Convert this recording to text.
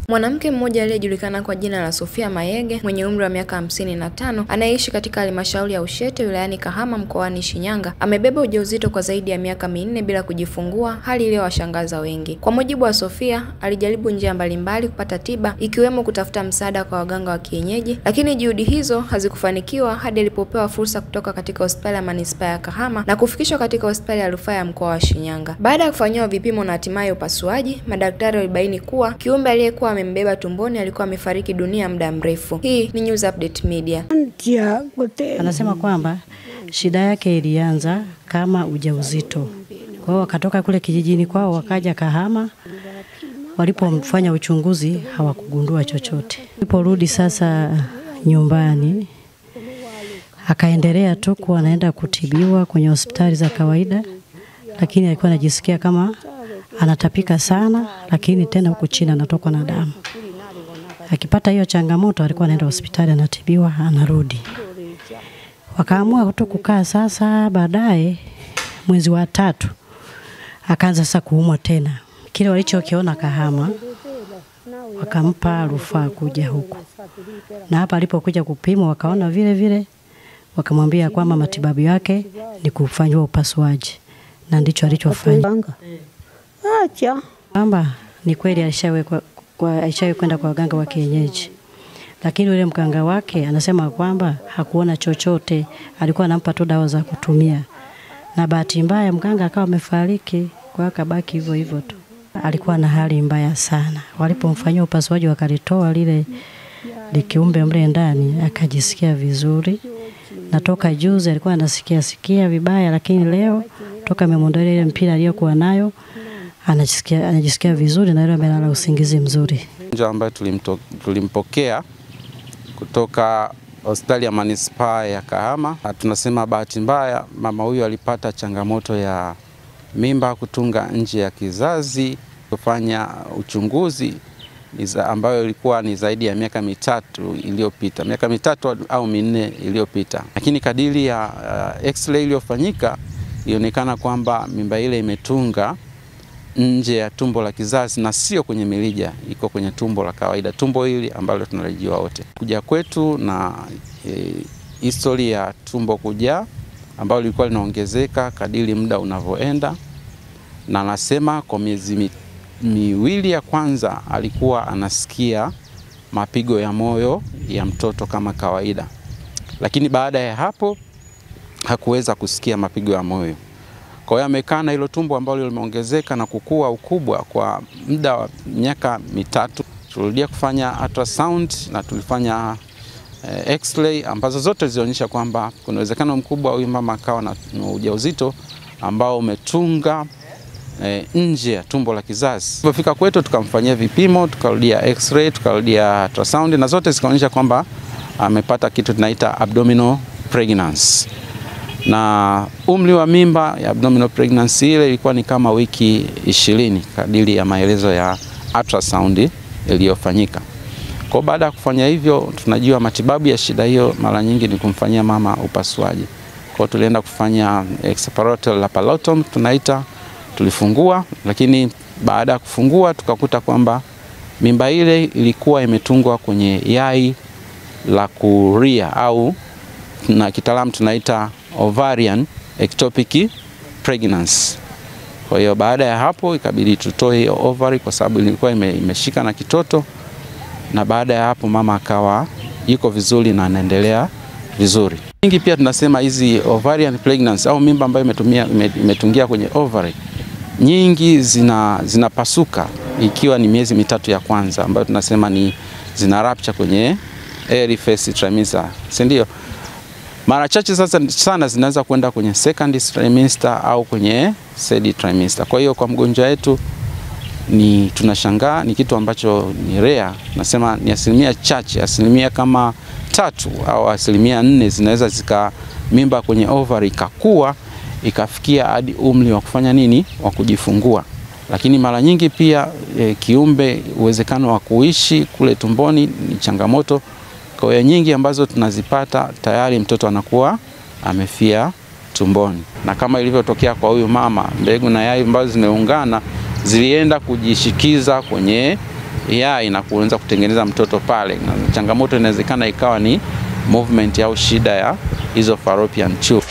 Mwanamke mmoja aliyejulikana kwa jina la Sofia Mayege mwenye umri wa miaka 55 anayeishi katika halmashauri ya Ushete wilayani Kahama mkoani Shinyanga amebeba ujauzito kwa zaidi ya miaka 4 bila kujifungua, hali iliyowashangaza wengi. Kwa mujibu wa Sofia, alijaribu njia mbalimbali kupata tiba ikiwemo kutafuta msaada kwa waganga wa kienyeji, lakini juhudi hizo hazikufanikiwa hadi alipopewa fursa kutoka katika hospitali ya manispaa ya Kahama na kufikishwa katika hospitali ya rufaa ya mkoa wa Shinyanga. Baada ya kufanyiwa vipimo na hatimaye upasuaji, madaktari walibaini kuwa kiumbe aliyekuwa amembeba tumboni alikuwa amefariki dunia muda mrefu. Hii ni News Update Media. Anasema kwamba shida yake ilianza kama ujauzito. Kwa hiyo wakatoka kule kijijini kwao wakaja Kahama. Walipomfanya uchunguzi hawakugundua chochote. Aliporudi sasa nyumbani akaendelea tu kuwa anaenda kutibiwa kwenye hospitali za kawaida, lakini alikuwa anajisikia kama anatapika sana, lakini tena huko chini anatokwa na damu. Akipata hiyo changamoto alikuwa anaenda hospitali anatibiwa, anarudi. Wakaamua tu kukaa sasa. Baadaye mwezi wa 3 akaanza sasa kuumwa tena. Kile walichokiona Kahama wakampa rufaa kuja huku. Na hapa alipokuja kupimwa wakaona vile vile, wakamwambia kwamba matibabu yake ni kufanywa upasuaji. Na ndicho alichofanya. Kwamba ni kweli alishawahi kwenda kwa waganga wa kienyeji. Lakini yule mganga wake anasema kwamba hakuona chochote, alikuwa anampa tu dawa za kutumia. Na bahati mbaya mganga akawa amefariki, kwa akabaki hivyo hivyo tu. Alikuwa na hali mbaya sana. Walipomfanyia upasuaji wakalitoa lile likiumbe mle ndani, akajisikia vizuri. Na toka juzi alikuwa anasikia vibaya, lakini leo toka amemwondoa ile mpira aliyokuwa nayo anajisikia vizuri na leo amelala usingizi mzuri. Mgonjwa ambaye tulimpokea kutoka hospitali ya manispaa ya Kahama, tunasema bahati mbaya mama huyu alipata changamoto ya mimba kutunga nje ya kizazi. Kufanya uchunguzi ambayo ilikuwa ni zaidi ya miaka 3 iliyopita, miaka 3 au 4 iliyopita. Lakini kadiri ya x-ray iliyofanyika ilionekana kwamba mimba ile imetunga nje ya tumbo la kizazi na sio kwenye mirija, iko kwenye tumbo la kawaida, tumbo hili ambalo tunalijiwa wote. Kuja kwetu na historia ya tumbo kujaa ambalo lilikuwa linaongezeka kadiri muda unavyoenda, na anasema kwa miezi miwili ya kwanza alikuwa anasikia mapigo ya moyo ya mtoto kama kawaida, lakini baada ya hapo hakuweza kusikia mapigo ya moyo. Kwa hiyo amekaa na hilo tumbo ambalo limeongezeka na kukua ukubwa kwa muda wa miaka 3. Tulirudia kufanya ultrasound na tulifanya x-ray ambazo zote zilionyesha kwamba kuna uwezekano mkubwa huyu mama akawa na ujauzito ambao umetunga nje ya tumbo la kizazi. Tulipofika kwetu tukamfanyia vipimo, tukarudia x-ray, tukarudia ultrasound na zote zikaonyesha kwamba amepata kitu tunaita abdominal pregnancy. Na umri wa mimba ya abdominal pregnancy ile ilikuwa ni kama wiki 20 kadiri ya maelezo ya ultrasound iliyofanyika. Kwa baada ya kufanya hivyo, tunajua matibabu ya shida hiyo mara nyingi ni kumfanyia mama upasuaji. Kwa tulienda kufanya extraparietal laparotomy tunaita, tulifungua, lakini baada ya kufungua tukakuta kwamba mimba ile ilikuwa imetungwa kwenye yai la kuria au na kitaalamu tunaita ovarian ectopic pregnancy. Kwa hiyo baada ya hapo ikabidi tutoe hiyo ovary kwa sababu ilikuwa imeshika na kitoto, na baada ya hapo mama akawa yuko vizuri na anaendelea vizuri. Nyingi pia tunasema hizi ovarian pregnancy au mimba ambayo imetungia kwenye ovary nyingi zinapasuka ikiwa ni miezi 3 ya kwanza, ambayo tunasema ni zina rupture kwenye early first trimester, si ndio? Mara chache sasa sana zinaweza kwenda kwenye second trimester au kwenye third trimester. Kwa hiyo kwa mgonjwa wetu ni tunashangaa, ni kitu ambacho ni rare. Nasema ni asilimia chache, asilimia kama 3 au asilimia 4 zinaweza zika mimba kwenye ovary ikakua ikafikia hadi umri wa kufanya nini, wa kujifungua. Lakini mara nyingi pia kiumbe uwezekano wa kuishi kule tumboni ni changamoto. Kwa hiyo nyingi ambazo tunazipata tayari mtoto anakuwa amefia tumboni. Na kama ilivyotokea kwa huyu mama, mbegu na yai ambazo zimeungana zilienda kujishikiza kwenye inakuanza kutengeneza mtoto pale. Na changamoto inawezekana ikawa ni movement au shida ya hizo fallopian tube.